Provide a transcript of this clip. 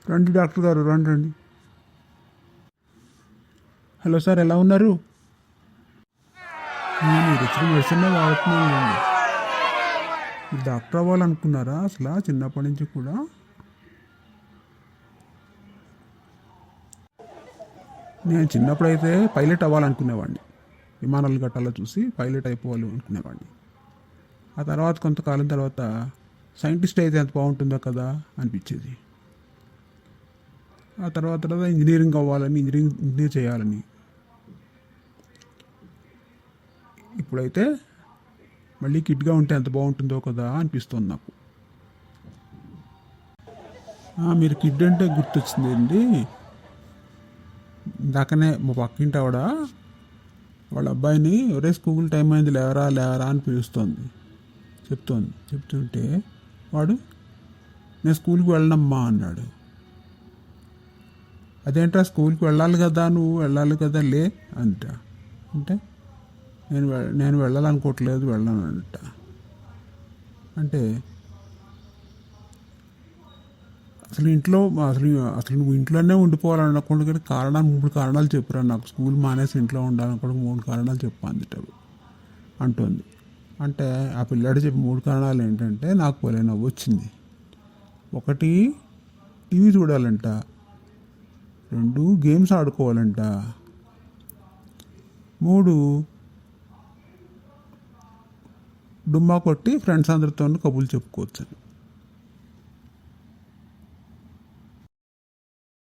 రండి డాక్టర్ గారు, రండి రండి. హలో సార్, ఎలా ఉన్నారు? మీరు ఇచ్చిన మెడిసిన్ వాడుతున్నాను అండి. మీరు డాక్టర్ అవ్వాలనుకున్నారా అసలు చిన్నప్పటి నుంచి కూడా? నేను చిన్నప్పుడైతే పైలట్ అవ్వాలనుకునేవాడిని. విమానాలు గట్టాలో చూసి పైలట్ అయిపోవాలి అనుకునేవాడిని. ఆ తర్వాత కొంతకాలం తర్వాత సైంటిస్ట్ అయితే ఎంత బాగుంటుందో కదా అనిపించేది. ఆ తర్వాత ఇంజనీరింగ్ అవ్వాలని, ఇంజనీర్ చేయాలని. ఇప్పుడైతే మళ్ళీ కిడ్గా ఉంటే ఎంత బాగుంటుందో కదా అనిపిస్తుంది నాకు. మీరు కిడ్ అంటే గుర్తొచ్చిందండి. ఇందాకనే మా పక్కింటి ఆవిడ వాళ్ళ అబ్బాయిని ఒరే స్కూల్ టైం అయింది లేవరా లేవరా అని పిలుస్తోంది, చెప్తుంటే వాడు నేను స్కూల్కి వెళ్ళనమ్మా అన్నాడు. అదేంట్రా స్కూల్కి వెళ్ళాలి కదా, నువ్వు వెళ్ళాలి కదా లే అంట. అంటే నేను వెళ్ళాలనుకోవట్లేదు, వెళ్ళను అంట. అంటే అసలు ఇంట్లో అసలు నువ్వు ఇంట్లోనే ఉండిపోవాలనుకోండి, కానీ 3 కారణాలు చెప్పురా నాకు, స్కూల్ మానేసి ఇంట్లో ఉండాలనుకోండి 3 కారణాలు చెప్పు అందుటవి అంటుంది. అంటే ఆ పిల్లాడు చెప్పి 3 కారణాలు ఏంటంటే నాకు పోలే నవ్వు వచ్చింది. 1 టీవీ చూడాలంట, 2 గేమ్స్ ఆడుకోవాలంట, 3 డుమ్మా కొట్టి ఫ్రెండ్స్ అందరితో కబుర్లు చెప్పుకోవచ్చు.